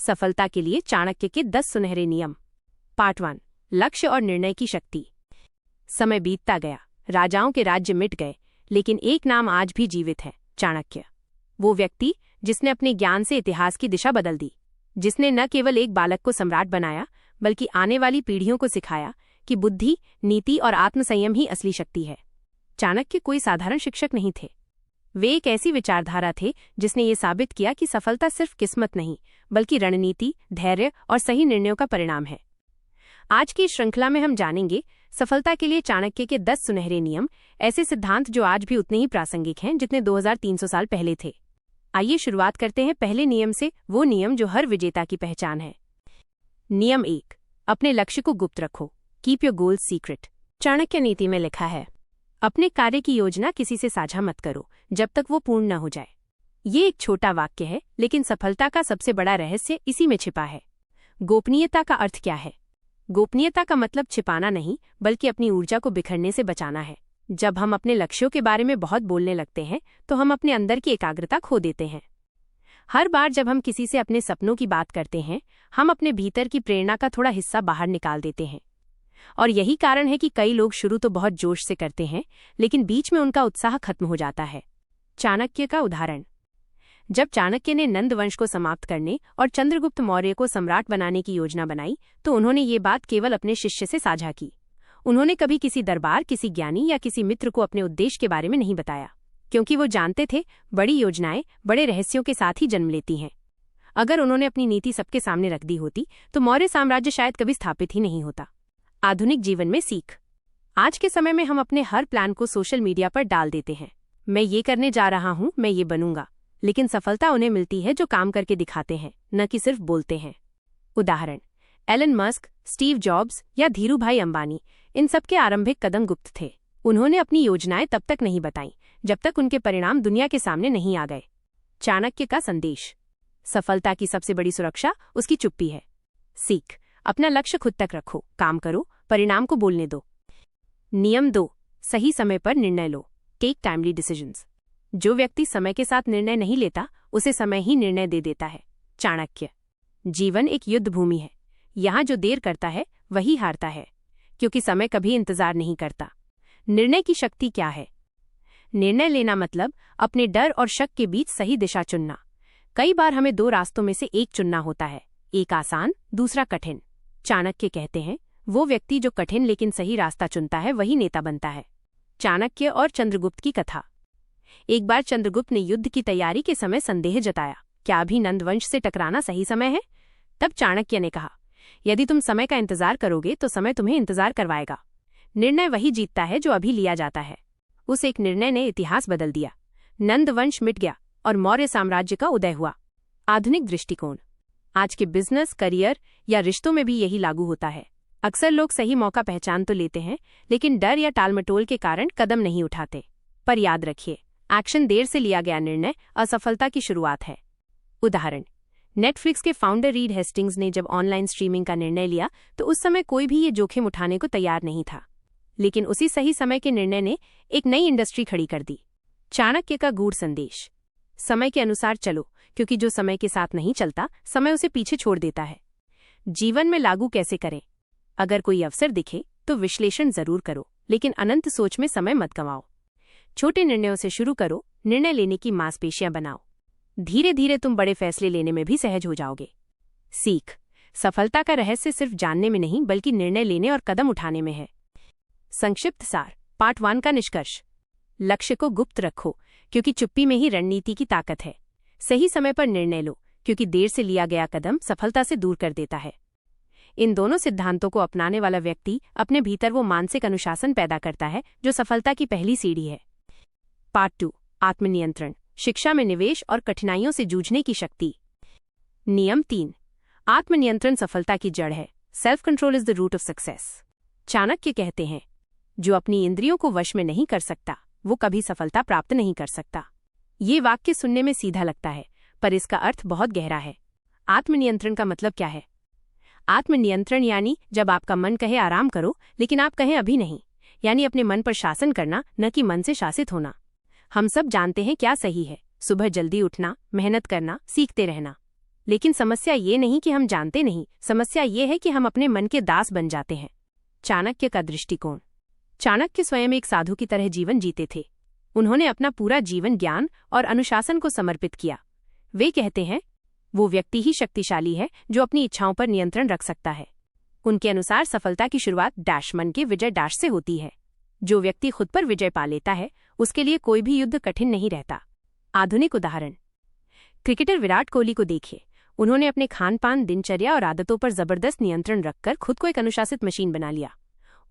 सफलता के लिए चाणक्य के 10 सुनहरे नियम। पार्ट 1, लक्ष्य और निर्णय की शक्ति। समय बीतता गया, राजाओं के राज्य मिट गए, लेकिन एक नाम आज भी जीवित है, चाणक्य। वो व्यक्ति जिसने अपने ज्ञान से इतिहास की दिशा बदल दी, जिसने न केवल एक बालक को सम्राट बनाया बल्कि आने वाली पीढ़ियों को सिखाया कि बुद्धि, नीति और आत्मसंयम ही असली शक्ति है। चाणक्य कोई साधारण शिक्षक नहीं थे। वे एक ऐसी विचारधारा थे जिसने ये साबित किया कि सफलता सिर्फ किस्मत नहीं बल्कि रणनीति, धैर्य और सही निर्णयों का परिणाम है। आज की श्रृंखला में हम जानेंगे सफलता के लिए चाणक्य के 10 सुनहरे नियम, ऐसे सिद्धांत जो आज भी उतने ही प्रासंगिक हैं जितने 2300 साल पहले थे। आइए शुरुआत करते हैं पहले नियम से, वो नियम जो हर विजेता की पहचान है। नियम 1, अपने लक्ष्य को गुप्त रखो। Keep your goals secret. Chanakya नीति में लिखा है, अपने कार्य की योजना किसी से साझा मत करो जब तक वो पूर्ण न हो जाए। ये एक छोटा वाक्य है, लेकिन सफलता का सबसे बड़ा रहस्य इसी में छिपा है। गोपनीयता का अर्थ क्या है? गोपनीयता का मतलब छिपाना नहीं बल्कि अपनी ऊर्जा को बिखरने से बचाना है। जब हम अपने लक्ष्यों के बारे में बहुत बोलने लगते हैं तो हम अपने अंदर की एकाग्रता खो देते हैं। हर बार जब हम किसी से अपने सपनों की बात करते हैं, हम अपने भीतर की प्रेरणा का थोड़ा हिस्सा बाहर निकाल देते हैं। और यही कारण है कि कई लोग शुरू तो बहुत जोश से करते हैं, लेकिन बीच में उनका उत्साह खत्म हो जाता है। चाणक्य का उदाहरण। जब चाणक्य ने नंद वंश को समाप्त करने और चंद्रगुप्त मौर्य को सम्राट बनाने की योजना बनाई तो उन्होंने ये बात केवल अपने शिष्य से साझा की। उन्होंने कभी किसी दरबार, किसी ज्ञानी या किसी मित्र को अपने उद्देश्य के बारे में नहीं बताया, क्योंकि वो जानते थे बड़ी योजनाएं बड़े रहस्यों के साथ ही जन्म लेती हैं। अगर उन्होंने अपनी नीति सबके सामने रख दी होती तो मौर्य साम्राज्य शायद कभी स्थापित ही नहीं होता। आधुनिक जीवन में सीख। आज के समय में हम अपने हर प्लान को सोशल मीडिया पर डाल देते हैं। मैं ये करने जा रहा हूं, मैं ये बनूंगा। लेकिन सफलता उन्हें मिलती है जो काम करके दिखाते हैं, न कि सिर्फ बोलते हैं। उदाहरण, एलन मस्क, स्टीव जॉब्स या धीरूभाई अंबानी, इन सबके आरंभिक कदम गुप्त थे। उन्होंने अपनी योजनाएं तब तक नहीं बताईं जब तक उनके परिणाम दुनिया के सामने नहीं आ गए। चाणक्य का संदेश। सफलता की सबसे बड़ी सुरक्षा उसकी चुप्पी है। सीख। अपना लक्ष्य खुद तक रखो, काम करो, परिणाम को बोलने दो। नियम 2, सही समय पर निर्णय लो। Take timely decisions. जो व्यक्ति समय के साथ निर्णय नहीं लेता उसे समय ही निर्णय दे देता है। चाणक्य। जीवन एक युद्ध भूमि है। यहाँ जो देर करता है वही हारता है, क्योंकि समय कभी इंतजार नहीं करता। निर्णय की शक्ति क्या है? निर्णय लेना मतलब अपने डर और शक के बीच सही दिशा चुनना। कई बार हमें 2 रास्तों में से एक चुनना होता है, एक आसान, दूसरा कठिन। चाणक्य कहते हैं, वो व्यक्ति जो कठिन लेकिन सही रास्ता चुनता है वही नेता बनता है। चाणक्य और चंद्रगुप्त की कथा। एक बार चंद्रगुप्त ने युद्ध की तैयारी के समय संदेह जताया, क्या अभी नंदवंश से टकराना सही समय है? तब चाणक्य ने कहा, यदि तुम समय का इंतजार करोगे तो समय तुम्हें इंतजार करवाएगा। निर्णय वही जीतता है जो अभी लिया जाता है। उस एक निर्णय ने इतिहास बदल दिया। नंदवंश मिट गया और मौर्य साम्राज्य का उदय हुआ। आधुनिक दृष्टिकोण। आज के बिजनेस, करियर या रिश्तों में भी यही लागू होता है। अक्सर लोग सही मौका पहचान तो लेते हैं, लेकिन डर या टालमटोल के कारण कदम नहीं उठाते। पर याद रखिए, एक्शन देर से लिया गया निर्णय असफलता की शुरुआत है। उदाहरण, नेटफ्लिक्स के फाउंडर रीड हेस्टिंग्स ने जब ऑनलाइन स्ट्रीमिंग का निर्णय लिया तो उस समय कोई भी ये जोखिम उठाने को तैयार नहीं था, लेकिन उसी सही समय के निर्णय ने एक नई इंडस्ट्री खड़ी कर दी। चाणक्य का गूढ़ संदेश। समय के अनुसार चलो, क्योंकि जो समय के साथ नहीं चलता समय उसे पीछे छोड़ देता है। जीवन में लागू कैसे करें? अगर कोई अवसर दिखे तो विश्लेषण जरूर करो, लेकिन अनंत सोच में समय मत गंवाओ। छोटे निर्णयों से शुरू करो, निर्णय लेने की मांसपेशियां बनाओ। धीरे धीरे तुम बड़े फैसले लेने में भी सहज हो जाओगे। सीख। सफलता का रहस्य सिर्फ जानने में नहीं बल्कि निर्णय लेने और कदम उठाने में है। संक्षिप्त सार। पार्ट 1 का निष्कर्ष। लक्ष्य को गुप्त रखो, क्योंकि चुप्पी में ही रणनीति की ताकत है। सही समय पर निर्णय लो, क्योंकि देर से लिया गया कदम सफलता से दूर कर देता है। इन दोनों सिद्धांतों को अपनाने वाला व्यक्ति अपने भीतर वो मानसिक अनुशासन पैदा करता है जो सफलता की पहली सीढ़ी है। पार्ट 2, आत्मनियंत्रण। शिक्षा में निवेश और कठिनाइयों से जूझने की शक्ति। नियम 3, आत्मनियंत्रण सफलता की जड़ है। Self control is the root of success. Chanakya कहते हैं, जो अपनी इंद्रियों को वश में नहीं कर सकता वो कभी सफलता प्राप्त नहीं कर सकता। ये वाक्य सुनने में सीधा लगता है, पर इसका अर्थ बहुत गहरा है। आत्मनियंत्रण का मतलब क्या है? आत्मनियंत्रण यानी जब आपका मन कहे आराम करो लेकिन आप कहें अभी नहीं, यानी अपने मन पर शासन करना, न कि मन से शासित होना। हम सब जानते हैं क्या सही है, सुबह जल्दी उठना, मेहनत करना, सीखते रहना। लेकिन समस्या ये नहीं कि हम जानते नहीं, समस्या ये है कि हम अपने मन के दास बन जाते हैं। चाणक्य का दृष्टिकोण। चाणक्य स्वयं एक साधु की तरह जीवन जीते थे। उन्होंने अपना पूरा जीवन ज्ञान और अनुशासन को समर्पित किया। वे कहते हैं, वो व्यक्ति ही शक्तिशाली है जो अपनी इच्छाओं पर नियंत्रण रख सकता है। उनके अनुसार सफलता की शुरुआत मन के विजय से होती है। जो व्यक्ति खुद पर विजय पा लेता है, उसके लिए कोई भी युद्ध कठिन नहीं रहता। आधुनिक उदाहरण, क्रिकेटर विराट कोहली को देखिए। उन्होंने अपने खान पान, दिनचर्या और आदतों पर जबरदस्त नियंत्रण रखकर खुद को एक अनुशासित मशीन बना लिया।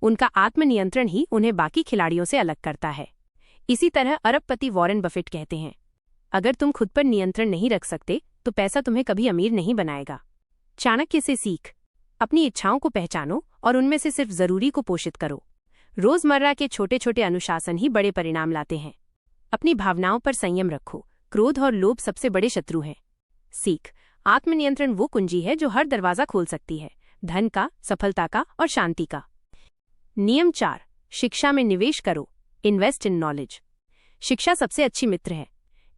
उनका आत्मनियंत्रण ही उन्हें बाकी खिलाड़ियों से अलग करता है। इसी तरह अरबपति वॉरेन बफेट कहते हैं, अगर तुम खुद पर नियंत्रण नहीं रख सकते तो पैसा तुम्हें कभी अमीर नहीं बनाएगा। चाणक्य से सीख। अपनी इच्छाओं को पहचानो और उनमें से सिर्फ जरूरी को पोषित करो। रोजमर्रा के छोटे छोटे अनुशासन ही बड़े परिणाम लाते हैं। अपनी भावनाओं पर संयम रखो। क्रोध और लोभ सबसे बड़े शत्रु हैं। सीख। आत्मनियंत्रण वो कुंजी है जो हर दरवाजा खोल सकती है, धन का, सफलता का और शांति का। नियम 4। शिक्षा में निवेश करो। Invest in knowledge. शिक्षा सबसे अच्छी मित्र है।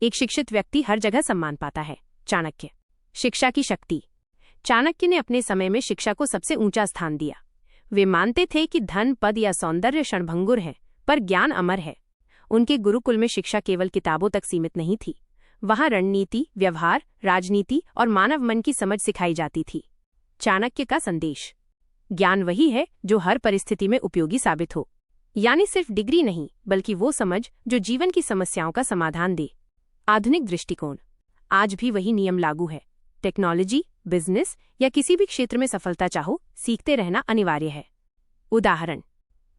एक शिक्षित व्यक्ति हर जगह सम्मान पाता है। चाणक्य। शिक्षा की शक्ति। चाणक्य ने अपने समय में शिक्षा को सबसे ऊंचा स्थान दिया। वे मानते थे कि धन, पद या सौंदर्य क्षणभंगुर है, पर ज्ञान अमर है। उनके गुरुकुल में शिक्षा केवल किताबों तक सीमित नहीं थी। वहां रणनीति, व्यवहार, राजनीति और मानव मन की समझ सिखाई जाती थी। चाणक्य का संदेश। ज्ञान वही है जो हर परिस्थिति में उपयोगी साबित हो। यानी सिर्फ डिग्री नहीं, बल्कि वो समझ जो जीवन की समस्याओं का समाधान दे। आधुनिक दृष्टिकोण। आज भी वही नियम लागू है। टेक्नोलॉजी, बिजनेस या किसी भी क्षेत्र में सफलता चाहो, सीखते रहना अनिवार्य है। उदाहरण,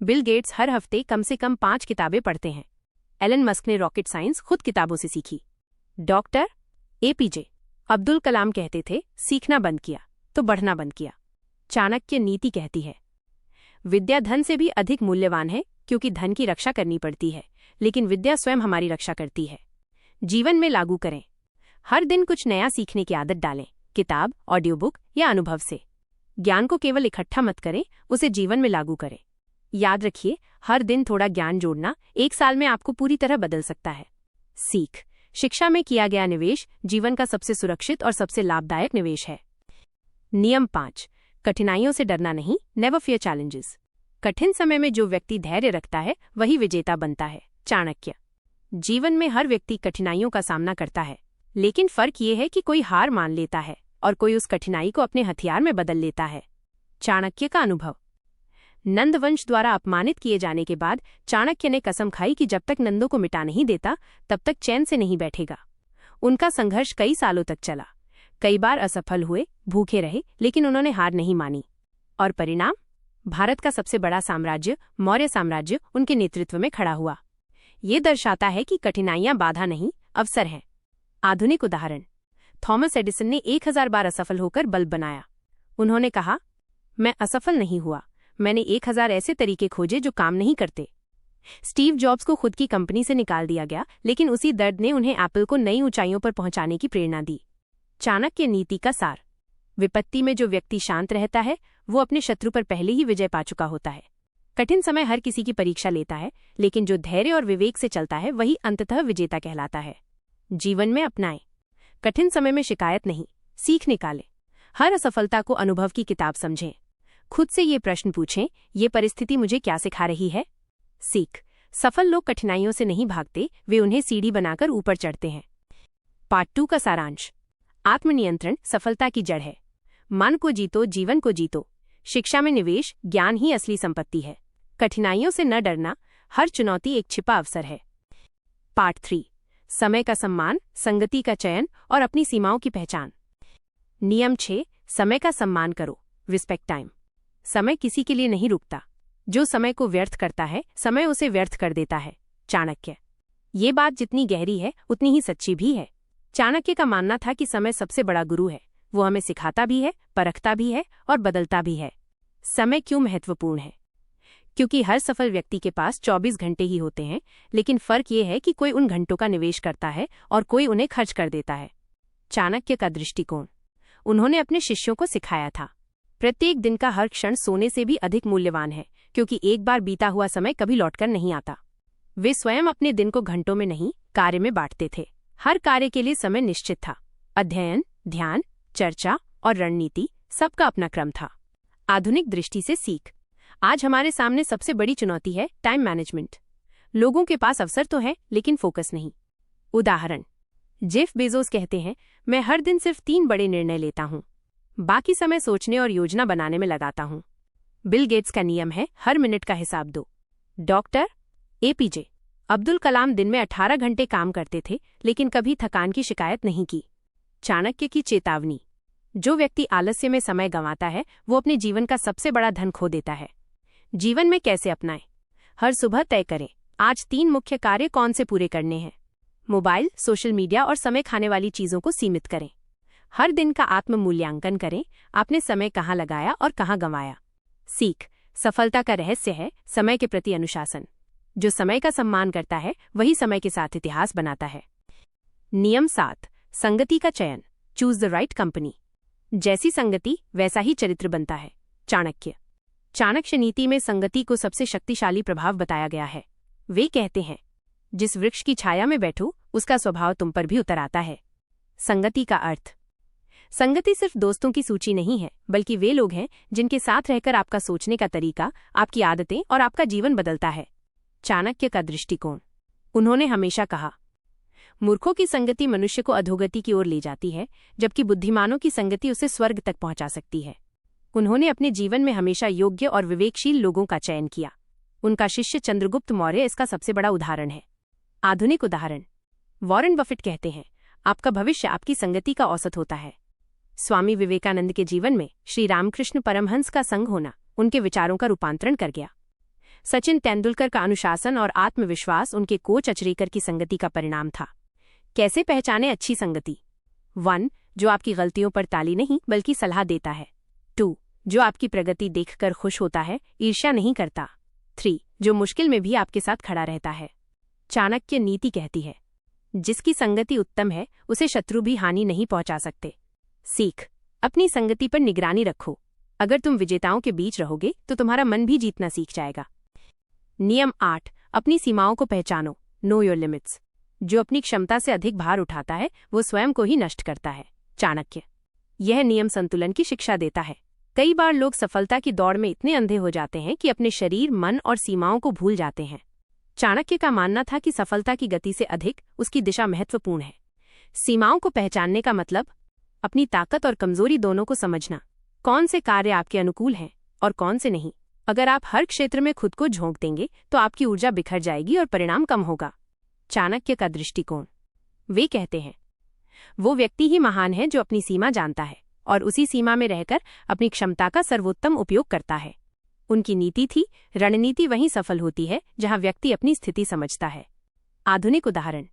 बिल गेट्स हर हफ्ते कम से कम 5 किताबें पढ़ते हैं। एलन मस्क ने रॉकेट साइंस खुद किताबों से सीखी। डॉक्टर एपीजे अब्दुल कलाम कहते थे, सीखना बंद किया तो बढ़ना बंद किया। चाणक्य नीति कहती है, विद्या धन से भी अधिक मूल्यवान है, क्योंकि धन की रक्षा करनी पड़ती है, लेकिन विद्या स्वयं हमारी रक्षा करती है। जीवन में लागू करें। हर दिन कुछ नया सीखने की आदत डालें, किताब, ऑडियो बुक या अनुभव से। ज्ञान को केवल इकट्ठा मत करें, उसे जीवन में लागू करें। याद रखिए, हर दिन थोड़ा ज्ञान जोड़ना 1 साल में आपको पूरी तरह बदल सकता है। सीख। शिक्षा में किया गया निवेश जीवन का सबसे सुरक्षित और सबसे लाभदायक निवेश है। नियम 5। कठिनाइयों से डरना नहीं, नेवर फियर चैलेंजेस। कठिन समय में जो व्यक्ति धैर्य रखता है वही विजेता बनता है। चाणक्य। जीवन में हर व्यक्ति कठिनाइयों का सामना करता है, लेकिन फर्क ये है कि कोई हार मान लेता है और कोई उस कठिनाई को अपने हथियार में बदल लेता है। चाणक्य का अनुभव। नंदवंश द्वारा अपमानित किए जाने के बाद चाणक्य ने कसम खाई कि जब तक नंदों को मिटा नहीं देता तब तक चैन से नहीं बैठेगा। उनका संघर्ष कई सालों तक चला। कई बार असफल हुए, भूखे रहे, लेकिन उन्होंने हार नहीं मानी। और परिणाम? भारत का सबसे बड़ा साम्राज्य, मौर्य साम्राज्य, उनके नेतृत्व में खड़ा हुआ। ये दर्शाता है कि कठिनाइयां बाधा नहीं, अवसर हैं। आधुनिक उदाहरण, थॉमस एडिसन ने 1000 बार असफल होकर बल्ब बनाया। उन्होंने कहा, मैं असफल नहीं हुआ, मैंने 1000 ऐसे तरीके खोजे जो काम नहीं करते। स्टीव जॉब्स को खुद की कंपनी से निकाल दिया गया, लेकिन उसी दर्द ने उन्हें एप्पल को नई ऊंचाइयों पर पहुंचाने की प्रेरणा दी। चाणक्य नीति का सार। विपत्ति में जो व्यक्ति शांत रहता है वो अपने शत्रु पर पहले ही विजय पा चुका होता है। कठिन समय हर किसी की परीक्षा लेता है, लेकिन जो धैर्य और विवेक से चलता है वही अंततः विजेता कहलाता है। जीवन में अपनाएं। कठिन समय में शिकायत नहीं, सीख निकालें। हर असफलता को अनुभव की किताब समझें। खुद से ये प्रश्न पूछें, ये परिस्थिति मुझे क्या सिखा रही है? सीख। सफल लोग कठिनाइयों से नहीं भागते, वे उन्हें सीढ़ी बनाकर ऊपर चढ़ते हैं। पार्ट 2 का सारांश। आत्मनियंत्रण सफलता की जड़ है। मन को जीतो, जीवन को जीतो। शिक्षा में निवेश, ज्ञान ही असली संपत्ति है। कठिनाइयों से न डरना, हर चुनौती एक छिपा अवसर है। पार्ट 3। समय का सम्मान, संगति का चयन और अपनी सीमाओं की पहचान। नियम 6। समय का सम्मान करो, रिस्पेक्ट टाइम। समय किसी के लिए नहीं रुकता। जो समय को व्यर्थ करता है, समय उसे व्यर्थ कर देता है। चाणक्य। ये बात जितनी गहरी है उतनी ही सच्ची भी है। चाणक्य का मानना था कि समय सबसे बड़ा गुरु है। वो हमें सिखाता भी है, परखता भी है और बदलता भी है। समय क्यों महत्वपूर्ण है? क्योंकि हर सफल व्यक्ति के पास 24 घंटे ही होते हैं, लेकिन फर्क ये है कि कोई उन घंटों का निवेश करता है और कोई उन्हें खर्च कर देता है। चाणक्य का दृष्टिकोण। उन्होंने अपने शिष्यों को सिखाया था, प्रत्येक दिन का हर क्षण सोने से भी अधिक मूल्यवान है, क्योंकि एक बार बीता हुआ समय कभी लौटकर नहीं आता। वे स्वयं अपने दिन को घंटों में नहीं, कार्य में बांटते थे। हर कार्य के लिए समय निश्चित था। अध्ययन, ध्यान, चर्चा और रणनीति, सबका अपना क्रम था। आधुनिक दृष्टि से सीख। आज हमारे सामने सबसे बड़ी चुनौती है टाइम मैनेजमेंट। लोगों के पास अवसर तो है, लेकिन फोकस नहीं। उदाहरण, जेफ बेजोस कहते हैं, मैं हर दिन सिर्फ 3 बड़े निर्णय लेता हूं, बाकी समय सोचने और योजना बनाने में लगाता हूं। बिल गेट्स का नियम है, हर मिनट का हिसाब दो। डॉक्टर एपीजे अब्दुल कलाम दिन में 18 घंटे काम करते थे, लेकिन कभी थकान की शिकायत नहीं की। चाणक्य की चेतावनी। जो व्यक्ति आलस्य में समय गंवाता है, वो अपने जीवन का सबसे बड़ा धन खो देता है। जीवन में कैसे अपनाएं? हर सुबह तय करें, आज 3 मुख्य कार्य कौन से पूरे करने हैं। मोबाइल, सोशल मीडिया और समय खाने वाली चीजों को सीमित करें। हर दिन का आत्म मूल्यांकन करें, आपने समय कहाँ लगाया और कहाँ गंवाया। सीख। सफलता का रहस्य है समय के प्रति अनुशासन। जो समय का सम्मान करता है, वही समय के साथ इतिहास बनाता है। नियम 7, संगति का चयन। Choose the right company. जैसी संगति वैसा ही चरित्र बनता है। चाणक्य। चाणक्य नीति में संगति को सबसे शक्तिशाली प्रभाव बताया गया है। वे कहते हैं, जिस वृक्ष की छाया में बैठो, उसका स्वभाव तुम पर भी उतर आता है। संगति का अर्थ। संगति सिर्फ दोस्तों की सूची नहीं है, बल्कि वे लोग हैं जिनके साथ रहकर आपका सोचने का तरीका, आपकी आदतें और आपका जीवन बदलता है। चाणक्य का दृष्टिकोण। उन्होंने हमेशा कहा, मूर्खों की संगति मनुष्य को अधोगति की ओर ले जाती है, जबकि बुद्धिमानों की संगति उसे स्वर्ग तक पहुंचा सकती है। उन्होंने अपने जीवन में हमेशा योग्य और विवेकशील लोगों का चयन किया। उनका शिष्य चंद्रगुप्त मौर्य इसका सबसे बड़ा उदाहरण है। आधुनिक उदाहरण, वॉरेन बफेट कहते हैं, आपका भविष्य आपकी संगति का औसत होता है। स्वामी विवेकानंद के जीवन में श्री रामकृष्ण परमहंस का संग होना उनके विचारों का रूपांतरण कर गया। सचिन तेंदुलकर का अनुशासन और आत्मविश्वास उनके कोच अचरेकर की संगति का परिणाम था। कैसे पहचाने अच्छी संगति? 1. जो आपकी गलतियों पर ताली नहीं बल्कि सलाह देता है। 2. जो आपकी प्रगति देखकर खुश होता है, ईर्ष्या नहीं करता। 3. जो मुश्किल में भी आपके साथ खड़ा रहता है। चाणक्य नीति कहती है, जिसकी संगति उत्तम है, उसे शत्रु भी हानि नहीं पहुंचा सकते। सीख। अपनी संगति पर निगरानी रखो। अगर तुम विजेताओं के बीच रहोगे तो तुम्हारा मन भी जीतना सीख जाएगा। नियम 8, अपनी सीमाओं को पहचानो। Know your limits. जो अपनी क्षमता से अधिक भार उठाता है, वो स्वयं को ही नष्ट करता है। चाणक्य। यह नियम संतुलन की शिक्षा देता है। कई बार लोग सफलता की दौड़ में इतने अंधे हो जाते हैं कि अपने शरीर, मन और सीमाओं को भूल जाते हैं। चाणक्य का मानना था कि सफलता की गति से अधिक उसकी दिशा महत्वपूर्ण है। सीमाओं को पहचानने का मतलब अपनी ताकत और कमजोरी दोनों को समझना। कौन से कार्य आपके अनुकूल हैं और कौन से नहीं। अगर आप हर क्षेत्र में खुद को झोंक देंगे तो आपकी ऊर्जा बिखर जाएगी और परिणाम कम होगा। चाणक्य का दृष्टिकोण। वे कहते हैं, वो व्यक्ति ही महान है जो अपनी सीमा जानता है और उसी सीमा में रहकर अपनी क्षमता का सर्वोत्तम उपयोग करता है। उनकी नीति थी, रणनीति वहीं सफल होती है जहां व्यक्ति अपनी स्थिति समझता है। आधुनिक उदाहरण,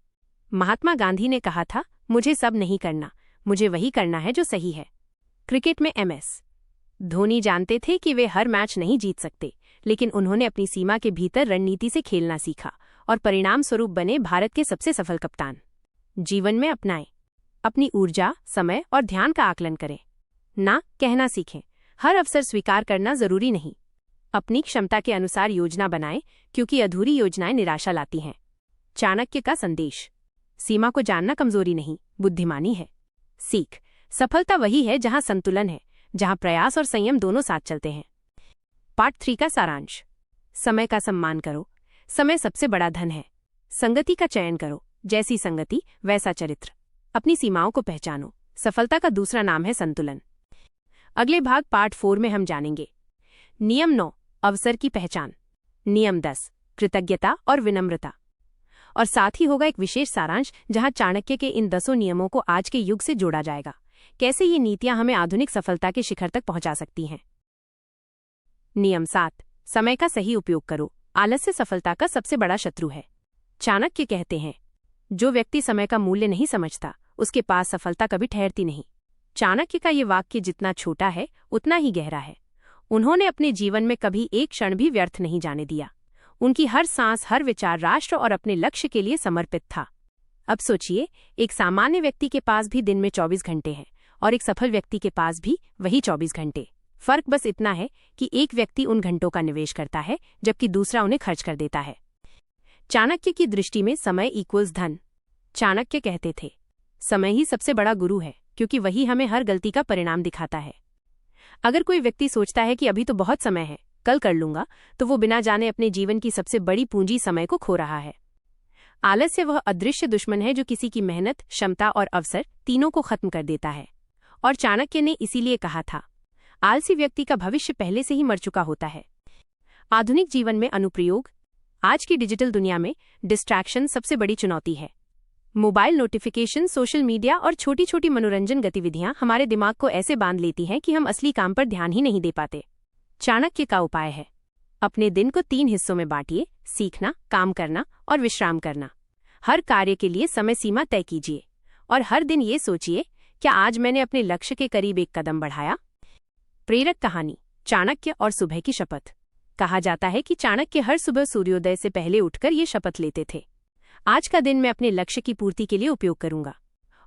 महात्मा गांधी ने कहा था, मुझे सब नहीं करना, मुझे वही करना है जो सही है। क्रिकेट में MS धोनी जानते थे कि वे हर मैच नहीं जीत सकते, लेकिन उन्होंने अपनी सीमा के भीतर रणनीति से खेलना सीखा और परिणाम स्वरूप बने भारत के सबसे सफल कप्तान। जीवन में अपनाएं। अपनी ऊर्जा, समय और ध्यान का आकलन करें। ना कहना सीखें। हर अवसर स्वीकार करना जरूरी नहीं। अपनी क्षमता के अनुसार योजना बनाएं, क्योंकि अधूरी योजनाएं निराशा लाती हैं। चाणक्य का संदेश। सीमा को जानना कमजोरी नहीं, बुद्धिमानी है। सीख। सफलता वही है जहां संतुलन है, जहां प्रयास और संयम दोनों साथ चलते हैं। पार्ट 3 का सारांश। समय का सम्मान करो। समय सबसे बड़ा धन है। संगति का चयन करो। जैसी संगति वैसा चरित्र। अपनी सीमाओं को पहचानो। सफलता का दूसरा नाम है संतुलन। अगले भाग पार्ट 4 में हम जानेंगे नियम 9, अवसर की पहचान। नियम 10, कृतज्ञता और विनम्रता। और साथ ही होगा एक विशेष सारांश जहां चाणक्य के इन 10 नियमों को आज के युग से जोड़ा जाएगा। कैसे ये नीतियां हमें आधुनिक सफलता के शिखर तक पहुंचा सकती हैं। नियम 7, समय का सही उपयोग करो। आलस्य सफलता का सबसे बड़ा शत्रु है। चाणक्य कहते हैं, जो व्यक्ति समय का मूल्य नहीं समझता, उसके पास सफलता कभी ठहरती नहीं। चाणक्य का ये वाक्य जितना छोटा है, उतना ही गहरा है। उन्होंने अपने जीवन में कभी एक क्षण भी व्यर्थ नहीं जाने दिया। उनकी हर सांस, हर विचार राष्ट्र और अपने लक्ष्य के लिए समर्पित था। अब सोचिए, एक सामान्य व्यक्ति के पास भी दिन में 24 घंटे हैं और एक सफल व्यक्ति के पास भी वही 24 घंटे। फर्क बस इतना है कि एक व्यक्ति उन घंटों का निवेश करता है, जबकि दूसरा उन्हें खर्च कर देता है। चाणक्य की दृष्टि में समय इक्वल्स धन। चाणक्य कहते थे, समय ही सबसे बड़ा गुरु है। क्योंकि वही हमें हर गलती का परिणाम दिखाता है। अगर कोई व्यक्ति सोचता है कि अभी तो बहुत समय है, कल कर लूंगा, तो वो बिना जाने अपने जीवन की सबसे बड़ी पूंजी समय को खो रहा है। आलस्य वह अदृश्य दुश्मन है जो किसी की मेहनत, क्षमता और अवसर तीनों को खत्म कर देता है। और चाणक्य ने इसीलिए कहा था, आलसी व्यक्ति का भविष्य पहले से ही मर चुका होता है। आधुनिक जीवन में अनुप्रयोग। आज की डिजिटल दुनिया में डिस्ट्रैक्शन सबसे बड़ी चुनौती है। मोबाइल नोटिफिकेशन, सोशल मीडिया और छोटी छोटी मनोरंजन गतिविधियां हमारे दिमाग को ऐसे बांध लेती हैं कि हम असली काम पर ध्यान ही नहीं दे पाते। चाणक्य का उपाय है, अपने दिन को 3 हिस्सों में बांटिए: सीखना, काम करना और विश्राम करना। हर कार्य के लिए समय सीमा तय कीजिए और हर दिन ये सोचिए, क्या आज मैंने अपने लक्ष्य के करीब एक कदम बढ़ाया। प्रेरक कहानी, चाणक्य और सुबह की शपथ। कहा जाता है कि चाणक्य हर सुबह सूर्योदय से पहले उठकर ये शपथ लेते थे, आज का दिन मैं अपने लक्ष्य की पूर्ति के लिए उपयोग करूंगा।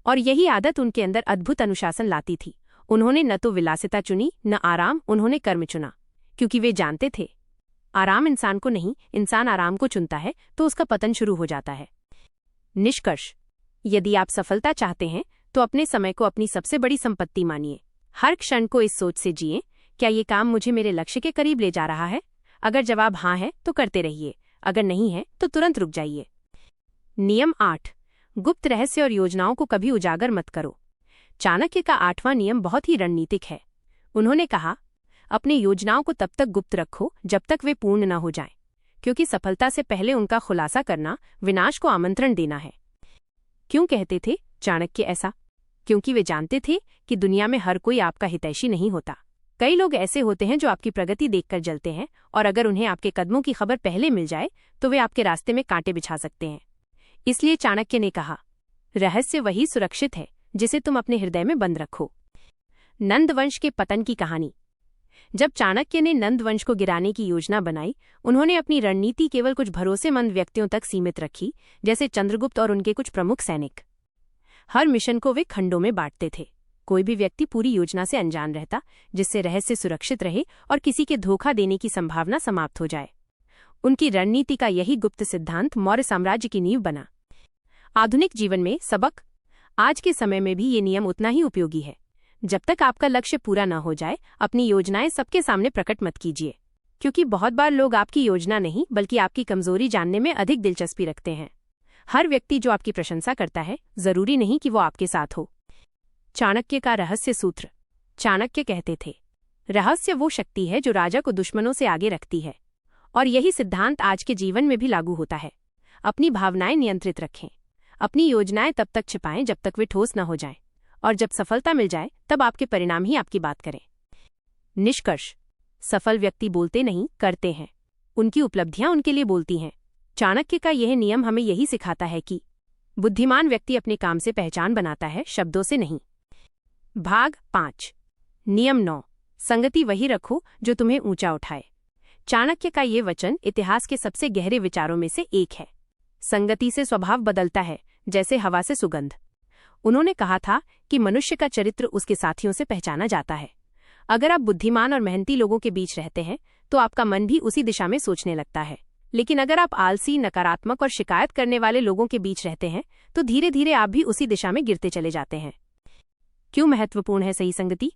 और यही आदत उनके अंदर अद्भुत अनुशासन लाती थी। उन्होंने न तो विलासिता चुनी, न आराम, उन्होंने कर्म चुना, क्योंकि वे जानते थे आराम इंसान को नहीं, इंसान आराम को चुनता है तो उसका पतन शुरू हो जाता है। निष्कर्ष, यदि आप सफलता चाहते हैं तो अपने समय को अपनी सबसे बड़ी संपत्ति मानिए। हर क्षण को इस सोच से जिए, क्या ये काम मुझे मेरे लक्ष्य के करीब ले जा रहा है। अगर जवाब हाँ है तो करते रहिए, अगर नहीं है तो तुरंत रुक जाइए। नियम 8, गुप्त रहस्य और योजनाओं को कभी उजागर मत करो। चाणक्य का 8वां नियम बहुत ही रणनीतिक है। उन्होंने कहा, अपनी योजनाओं को तब तक गुप्त रखो जब तक वे पूर्ण न हो जाएं, क्योंकि सफलता से पहले उनका खुलासा करना विनाश को आमंत्रण देना है। क्यों कहते थे चाणक्य ऐसा? क्योंकि वे जानते थे कि दुनिया में हर कोई आपका हितैषी नहीं होता। कई लोग ऐसे होते हैं जो आपकी प्रगति देखकर जलते हैं, और अगर उन्हें आपके कदमों की खबर पहले मिल जाए तो वे आपके रास्ते में कांटे बिछा सकते हैं। इसलिए चाणक्य ने कहा, रहस्य वही सुरक्षित है जिसे तुम अपने हृदय में बंद रखो। नंद वंश के पतन की कहानी। जब चाणक्य ने नंद वंश को गिराने की योजना बनाई, उन्होंने अपनी रणनीति केवल कुछ भरोसेमंद व्यक्तियों तक सीमित रखी, जैसे चंद्रगुप्त और उनके कुछ प्रमुख सैनिक। हर मिशन को वे खंडों में बांटते थे। कोई भी व्यक्ति पूरी योजना से अनजान रहता, जिससे रहस्य सुरक्षित रहे और किसी के धोखा देने की संभावना समाप्त हो जाए। उनकी रणनीति का यही गुप्त सिद्धांत मौर्य साम्राज्य की नींव बना। आधुनिक जीवन में सबक। आज के समय में भी ये नियम उतना ही उपयोगी है। जब तक आपका लक्ष्य पूरा न हो जाए, अपनी योजनाएं सबके सामने प्रकट मत कीजिए, क्योंकि बहुत बार लोग आपकी योजना नहीं बल्कि आपकी कमजोरी जानने में अधिक दिलचस्पी रखते हैं। हर व्यक्ति जो आपकी प्रशंसा करता है, जरूरी नहीं कि वो आपके साथ हो। चाणक्य का रहस्य सूत्र। चाणक्य कहते थे, रहस्य वो शक्ति है जो राजा को दुश्मनों से आगे रखती है। और यही सिद्धांत आज के जीवन में भी लागू होता है। अपनी भावनाएं नियंत्रित रखें। अपनी योजनाएं तब तक छिपाएं जब तक वे ठोस न हो जाएं, और जब सफलता मिल जाए तब आपके परिणाम ही आपकी बात करें। निष्कर्ष, सफल व्यक्ति बोलते नहीं, करते हैं। उनकी उपलब्धियां उनके लिए बोलती हैं। चाणक्य का यह नियम हमें यही सिखाता है कि बुद्धिमान व्यक्ति अपने काम से पहचान बनाता है, शब्दों से नहीं। भाग 5। नियम 9, संगति वही रखो जो तुम्हें ऊंचा उठाए। चाणक्य का ये वचन इतिहास के सबसे गहरे विचारों में से एक है। संगति से स्वभाव बदलता है, जैसे हवा से सुगंध। उन्होंने कहा था कि मनुष्य का चरित्र उसके साथियों से पहचाना जाता है। अगर आप बुद्धिमान और मेहनती लोगों के बीच रहते हैं तो आपका मन भी उसी दिशा में सोचने लगता है। लेकिन अगर आप आलसी, नकारात्मक और शिकायत करने वाले लोगों के बीच रहते हैं तो धीरे धीरे आप भी उसी दिशा में गिरते चले जाते हैं। क्यों महत्वपूर्ण है सही संगति?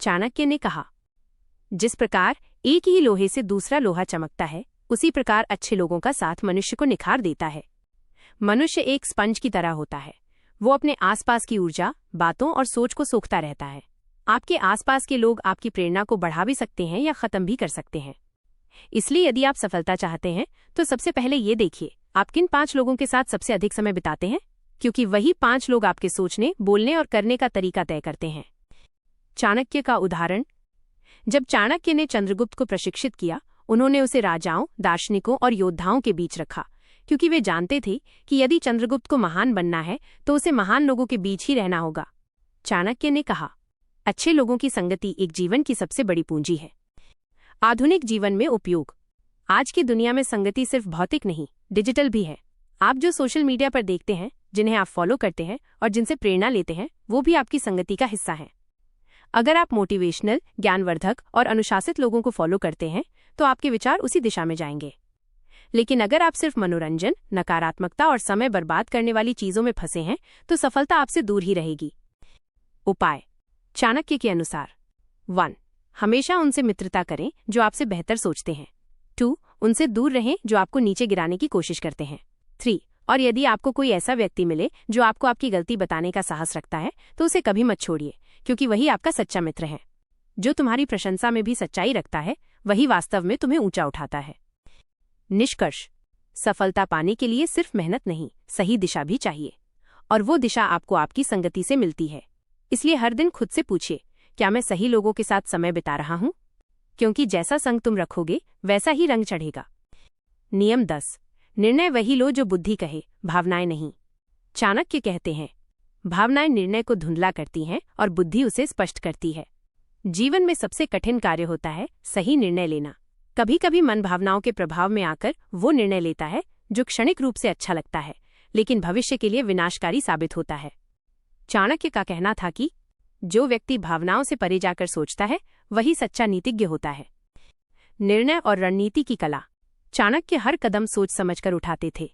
चाणक्य ने कहा, जिस प्रकार एक ही लोहे से दूसरा लोहा चमकता है, उसी प्रकार अच्छे लोगों का साथ मनुष्य को निखार देता है। मनुष्य एक स्पंज की तरह होता है। वो अपने आसपास की ऊर्जा, बातों और सोच को सोखता रहता है। आपके आसपास के लोग आपकी प्रेरणा को बढ़ा भी सकते हैं या खत्म भी कर सकते हैं। इसलिए यदि आप सफलता चाहते हैं तो सबसे पहले ये देखिए, आप किन 5 लोगों के साथ सबसे अधिक समय बिताते हैं, क्योंकि वही 5 लोग आपके सोचने, बोलने और करने का तरीका तय करते हैं। चाणक्य का उदाहरण। जब चाणक्य ने चंद्रगुप्त को प्रशिक्षित किया, उन्होंने उसे राजाओं, दार्शनिकों और योद्धाओं के बीच रखा, क्योंकि वे जानते थे कि यदि चंद्रगुप्त को महान बनना है तो उसे महान लोगों के बीच ही रहना होगा। चाणक्य ने कहा, अच्छे लोगों की संगति एक जीवन की सबसे बड़ी पूंजी है। आधुनिक जीवन में उपयोग। आज की दुनिया में संगति सिर्फ भौतिक नहीं, डिजिटल भी है। आप जो सोशल मीडिया पर देखते हैं, जिन्हें आप फॉलो करते हैं और जिनसे प्रेरणा लेते हैं, वो भी आपकी संगति का हिस्सा हैं। अगर आप मोटिवेशनल, ज्ञानवर्धक और अनुशासित लोगों को फॉलो करते हैं तो आपके विचार उसी दिशा में जाएंगे। लेकिन अगर आप सिर्फ मनोरंजन, नकारात्मकता और समय बर्बाद करने वाली चीजों में फंसे हैं तो सफलता आपसे दूर ही रहेगी। उपाय चाणक्य के अनुसार 1. हमेशा उनसे मित्रता करें जो आपसे बेहतर सोचते हैं। 2. उनसे दूर रहें जो आपको नीचे गिराने की कोशिश करते हैं। 3. और यदि आपको कोई ऐसा व्यक्ति मिले जो आपको आपकी गलती बताने का साहस रखता है तो उसे कभी मत छोड़िए, क्योंकि वही आपका सच्चा मित्र है। जो तुम्हारी प्रशंसा में भी सच्चाई रखता है वही वास्तव में तुम्हें ऊंचा उठाता है। निष्कर्ष, सफलता पाने के लिए सिर्फ मेहनत नहीं, सही दिशा भी चाहिए, और वो दिशा आपको आपकी संगति से मिलती है। इसलिए हर दिन खुद से पूछिए, क्या मैं सही लोगों के साथ समय बिता रहा हूं? क्योंकि जैसा संग तुम रखोगे वैसा ही रंग चढ़ेगा। नियम 10. निर्णय वही लो जो बुद्धि कहे, भावनाएं नहीं। चाणक्य कहते हैं, भावनाएं निर्णय को धुंधला करती हैं और बुद्धि उसे स्पष्ट करती है। जीवन में सबसे कठिन कार्य होता है सही निर्णय लेना। कभी कभी मन भावनाओं के प्रभाव में आकर वो निर्णय लेता है जो क्षणिक रूप से अच्छा लगता है, लेकिन भविष्य के लिए विनाशकारी साबित होता है। चाणक्य का कहना था कि जो व्यक्ति भावनाओं से परे जाकर सोचता है वही सच्चा नीतिज्ञ होता है। निर्णय और रणनीति की कला। चाणक्य हर कदम सोच समझकर उठाते थे।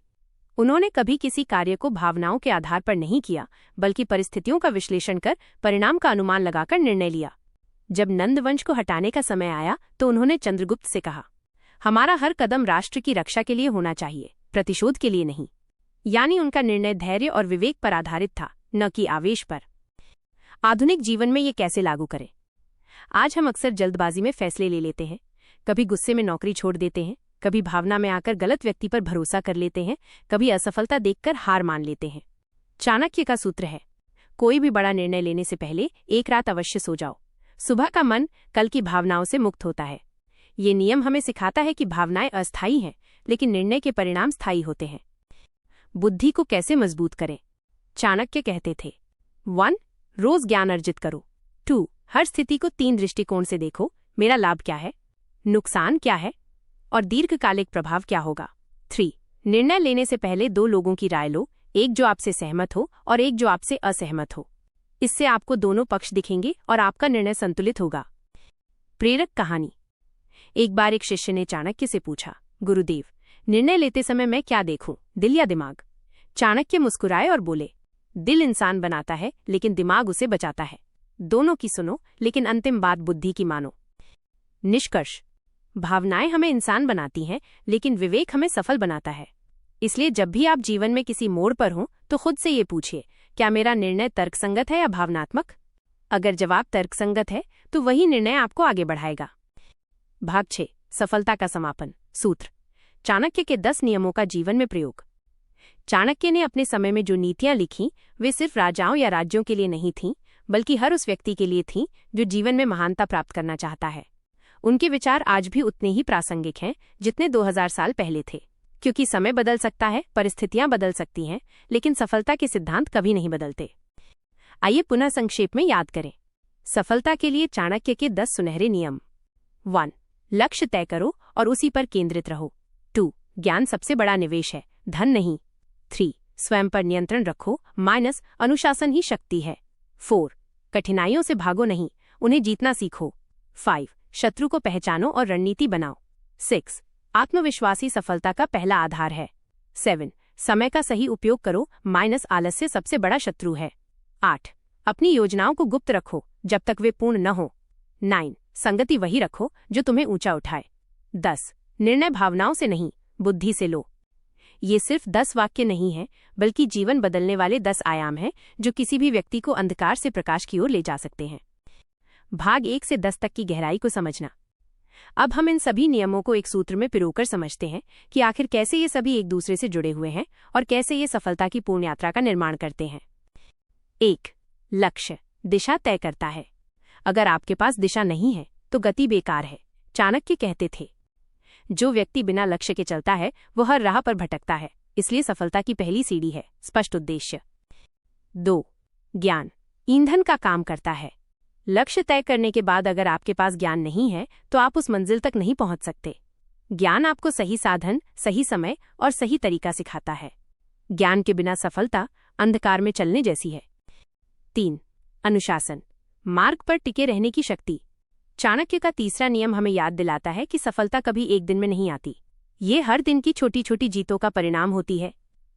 उन्होंने कभी किसी कार्य को भावनाओं के आधार पर नहीं किया, बल्कि परिस्थितियों का विश्लेषण कर परिणाम का अनुमान लगाकर निर्णय लिया। जब नंदवंश को हटाने का समय आया तो उन्होंने चंद्रगुप्त से कहा, हमारा हर कदम राष्ट्र की रक्षा के लिए होना चाहिए, प्रतिशोध के लिए नहीं। यानी उनका निर्णय धैर्य और विवेक पर आधारित था, न कि आवेश पर। आधुनिक जीवन में ये कैसे लागू करें? आज हम अक्सर जल्दबाजी में फैसले ले लेते हैं, कभी गुस्से में नौकरी छोड़ देते हैं, कभी भावना में आकर गलत व्यक्ति पर भरोसा कर लेते हैं, कभी असफलता देखकर हार मान लेते हैं। चाणक्य का सूत्र है, कोई भी बड़ा निर्णय लेने से पहले एक रात अवश्य सो जाओ। सुबह का मन कल की भावनाओं से मुक्त होता है। ये नियम हमें सिखाता है कि भावनाएं अस्थायी हैं, लेकिन निर्णय के परिणाम स्थायी होते हैं। बुद्धि को कैसे मजबूत करें? चाणक्य कहते थे, 1. रोज ज्ञान अर्जित करो। 2. हर स्थिति को 3 दृष्टिकोण से देखो, मेरा लाभ क्या है, नुकसान क्या है और दीर्घकालिक प्रभाव क्या होगा। 3. निर्णय लेने से पहले 2 लोगों की राय लो, एक जो आपसे सहमत हो और एक जो आपसे असहमत हो। इससे आपको दोनों पक्ष दिखेंगे और आपका निर्णय संतुलित होगा। प्रेरक कहानी। एक बार एक शिष्य ने चाणक्य से पूछा, गुरुदेव, निर्णय लेते समय मैं क्या देखूं, दिल या दिमाग? चाणक्य मुस्कुराए और बोले, दिल इंसान बनाता है लेकिन दिमाग उसे बचाता है। दोनों की सुनो, लेकिन अंतिम बात बुद्धि की मानो। निष्कर्ष, भावनाएं हमें इंसान बनाती हैं, लेकिन विवेक हमें सफल बनाता है। इसलिए जब भी आप जीवन में किसी मोड़ पर हों तो खुद से ये पूछिए, क्या मेरा निर्णय तर्कसंगत है या भावनात्मक? अगर जवाब तर्कसंगत है तो वही निर्णय आपको आगे बढ़ाएगा। भाग 6. सफलता का समापन सूत्र। चाणक्य के 10 नियमों का जीवन में प्रयोग। चाणक्य ने अपने समय में जो नीतियां लिखीं वे सिर्फ राजाओं या राज्यों के लिए नहीं थीं, बल्कि हर उस व्यक्ति के लिए थीं जो जीवन में महानता प्राप्त करना चाहता है। उनके विचार आज भी उतने ही प्रासंगिक हैं जितने 2000 साल पहले थे, क्योंकि समय बदल सकता है, परिस्थितियां बदल सकती हैं, लेकिन सफलता के सिद्धांत कभी नहीं बदलते। आइए पुनः संक्षेप में याद करें। सफलता के लिए चाणक्य के 10 सुनहरे नियम। 1. लक्ष्य तय करो और उसी पर केंद्रित रहो। 2. ज्ञान सबसे बड़ा निवेश है, धन नहीं। 3. स्वयं पर नियंत्रण रखो, अनुशासन ही शक्ति है। 4. कठिनाइयों से भागो नहीं, उन्हें जीतना सीखो। 5. शत्रु को पहचानो और रणनीति बनाओ। 6. आत्मविश्वासी सफलता का पहला आधार है। 7. समय का सही उपयोग करो, आलस्य सबसे बड़ा शत्रु है। 8. अपनी योजनाओं को गुप्त रखो जब तक वे पूर्ण न हो। 9. संगति वही रखो जो तुम्हें ऊंचा उठाए। 10. निर्णय भावनाओं से नहीं, बुद्धि से लो। ये सिर्फ 10 वाक्य नहीं हैं, बल्कि जीवन बदलने वाले 10 आयाम हैं जो किसी भी व्यक्ति को अंधकार से प्रकाश की ओर ले जा सकते हैं। भाग 1 से 10 तक की गहराई को समझना। अब हम इन सभी नियमों को एक सूत्र में पिरोकर समझते हैं कि आखिर कैसे ये सभी एक दूसरे से जुड़े हुए हैं और कैसे ये सफलता की पूर्ण यात्रा का निर्माण करते हैं। 1. लक्ष्य दिशा तय करता है। अगर आपके पास दिशा नहीं है तो गति बेकार है। चाणक्य कहते थे, जो व्यक्ति बिना लक्ष्य के चलता है वो हर राह पर भटकता है। इसलिए सफलता की पहली सीढ़ी है स्पष्ट उद्देश्य। 2. ज्ञान ईंधन का काम करता है। लक्ष्य तय करने के बाद अगर आपके पास ज्ञान नहीं है तो आप उस मंजिल तक नहीं पहुंच सकते। ज्ञान आपको सही साधन, सही समय और सही तरीका सिखाता है। ज्ञान के बिना सफलता अंधकार में चलने जैसी है। 3. अनुशासन मार्ग पर टिके रहने की शक्ति। चाणक्य का तीसरा नियम हमें याद दिलाता है कि सफलता कभी एक दिन में नहीं आती। ये हर दिन की छोटी छोटी जीतों का परिणाम होती है।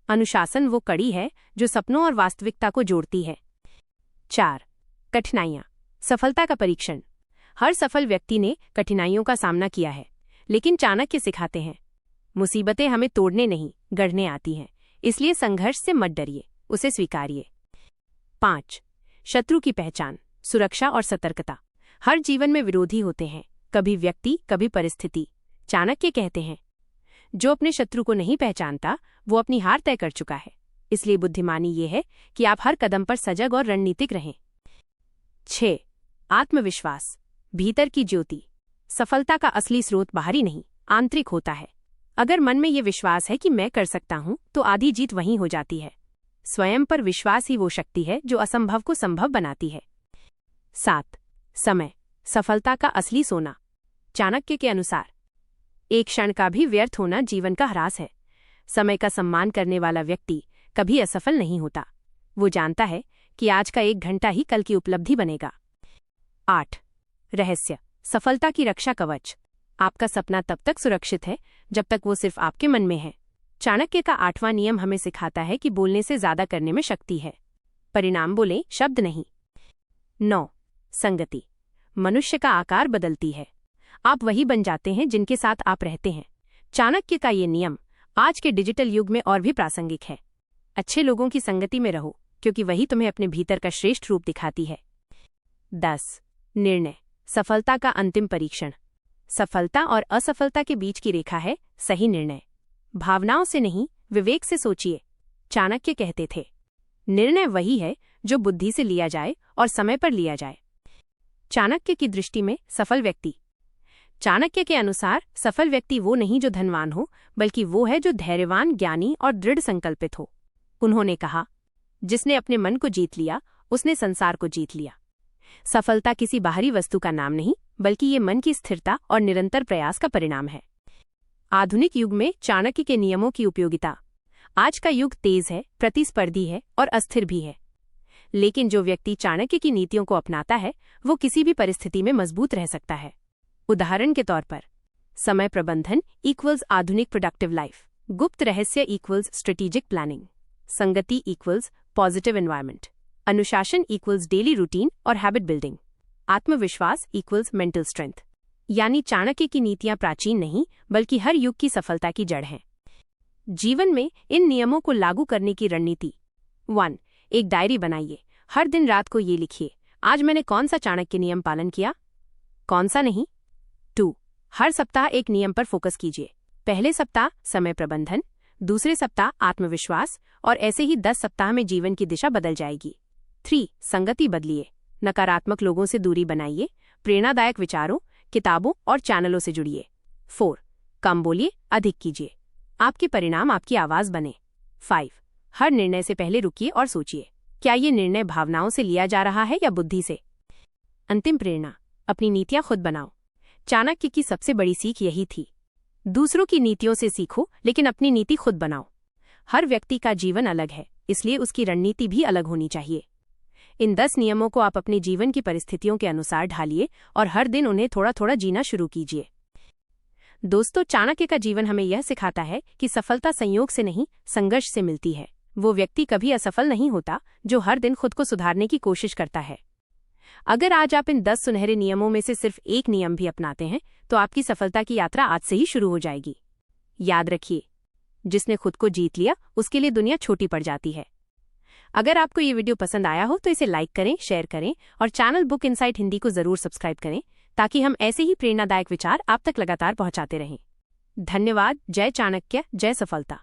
अनुशासन वो कड़ी है जो सपनों और वास्तविकता को जोड़ती है। 4. कठिनाइयाँ, सफलता का परीक्षण। हर सफल व्यक्ति ने कठिनाइयों का सामना किया है, लेकिन चाणक्य सिखाते हैं मुसीबतें हमें तोड़ने नहीं, गढ़ने आती हैं। इसलिए संघर्ष से मत डरिए, उसे स्वीकारिए। 5. शत्रु की पहचान, सुरक्षा और सतर्कता। हर जीवन में विरोधी होते हैं, कभी व्यक्ति, कभी परिस्थिति। चाणक्य कहते हैं, जो अपने शत्रु को नहीं पहचानता वो अपनी हार तय कर चुका है। इसलिए बुद्धिमानी ये है कि आप हर कदम पर सजग और रणनीतिक रहें। 6. आत्मविश्वास, भीतर की ज्योति। सफलता का असली स्रोत बाहरी नहीं, आंतरिक होता है। अगर मन में ये विश्वास है कि मैं कर सकता हूं, तो आधी जीत वहीं हो जाती है। स्वयं पर विश्वास ही वो शक्ति है जो असंभव को संभव बनाती है। 7. समय, सफलता का असली सोना। चाणक्य के अनुसार एक क्षण का भी व्यर्थ होना जीवन का ह्रास है। समय का सम्मान करने वाला व्यक्ति कभी असफल नहीं होता। वो जानता है कि आज का 1 घंटा ही कल की उपलब्धि बनेगा। 8. रहस्य, सफलता की रक्षा कवच। आपका सपना तब तक सुरक्षित है जब तक वो सिर्फ आपके मन में है। चाणक्य का 8वां नियम हमें सिखाता है कि बोलने से ज्यादा करने में शक्ति है। परिणाम बोले, शब्द नहीं। 9. संगति, मनुष्य का आकार बदलती है। आप वही बन जाते हैं जिनके साथ आप रहते हैं। चाणक्य का ये नियम आज के डिजिटल युग में और भी प्रासंगिक है। अच्छे लोगों की संगति में रहो, क्योंकि वही तुम्हें अपने भीतर का श्रेष्ठ रूप दिखाती है। 10. निर्णय, सफलता का अंतिम परीक्षण। सफलता और असफलता के बीच की रेखा है सही निर्णय। भावनाओं से नहीं, विवेक से सोचिए। चाणक्य कहते थे, निर्णय वही है जो बुद्धि से लिया जाए और समय पर लिया जाए। चाणक्य की दृष्टि में सफल व्यक्ति। चाणक्य के अनुसार सफल व्यक्ति वो नहीं जो धनवान हो, बल्कि वो है जो धैर्यवान, ज्ञानी और दृढ़ संकल्पित हो। उन्होंने कहा, जिसने अपने मन को जीत लिया उसने संसार को जीत लिया। सफलता किसी बाहरी वस्तु का नाम नहीं, बल्कि ये मन की स्थिरता और निरंतर प्रयास का परिणाम है। आधुनिक युग में चाणक्य के नियमों की उपयोगिता। आज का युग तेज है, प्रतिस्पर्धी है और अस्थिर भी है। लेकिन जो व्यक्ति चाणक्य की नीतियों को अपनाता है वो किसी भी परिस्थिति में मजबूत रह सकता है। उदाहरण के तौर पर, समय प्रबंधन इक्वल्स आधुनिक प्रोडक्टिव लाइफ। गुप्त रहस्य इक्वल्स स्ट्रेटेजिक प्लानिंग। संगति इक्वल्स पॉजिटिव एनवायरनमेंट। अनुशासन इक्वल्स डेली रूटीन और हैबिट बिल्डिंग। आत्मविश्वास इक्वल्स मेंटल स्ट्रेंथ। यानी चाणक्य की नीतियां प्राचीन नहीं, बल्कि हर युग की सफलता की जड़ हैं। जीवन में इन नियमों को लागू करने की रणनीति। 1. एक डायरी बनाइए। हर दिन रात को ये लिखिए, आज मैंने कौन सा चाणक्य नियम पालन किया, कौन सा नहीं। 2. हर सप्ताह एक नियम पर फोकस कीजिए। पहले सप्ताह समय प्रबंधन, दूसरे सप्ताह आत्मविश्वास, और ऐसे ही 10 सप्ताह में जीवन की दिशा बदल जाएगी। 3. संगति बदलिए। नकारात्मक लोगों से दूरी बनाइए, प्रेरणादायक विचारों, किताबों और चैनलों से जुड़िए। 4. कम बोलिए, अधिक कीजिए। आपके परिणाम आपकी आवाज बने। 5. हर निर्णय से पहले रुकिए और सोचिए, क्या ये निर्णय भावनाओं से लिया जा रहा है या बुद्धि से। अंतिम प्रेरणा, अपनी नीतियां खुद बनाओ। चाणक्य की सबसे बड़ी सीख यही थी, दूसरों की नीतियों से सीखो लेकिन अपनी नीति खुद बनाओ। हर व्यक्ति का जीवन अलग है, इसलिए उसकी रणनीति भी अलग होनी चाहिए। इन 10 नियमों को आप अपने जीवन की परिस्थितियों के अनुसार ढालिए और हर दिन उन्हें थोड़ा थोड़ा जीना शुरू कीजिए। दोस्तों, चाणक्य का जीवन हमें यह सिखाता है कि सफलता संयोग से नहीं, संघर्ष से मिलती है। वो व्यक्ति कभी असफल नहीं होता जो हर दिन खुद को सुधारने की कोशिश करता है। अगर आज आप इन 10 सुनहरे नियमों में से सिर्फ एक नियम भी अपनाते हैं, तो आपकी सफलता की यात्रा आज से ही शुरू हो जाएगी। याद रखिए, जिसने खुद को जीत लिया उसके लिए दुनिया छोटी पड़ जाती है। अगर आपको ये वीडियो पसंद आया हो तो इसे लाइक करें, शेयर करें और चैनल बुक इनसाइट हिंदी को जरूर सब्सक्राइब करें, ताकि हम ऐसे ही प्रेरणादायक विचार आप तक लगातार पहुंचाते रहें। धन्यवाद। जय चाणक्य, जय सफलता।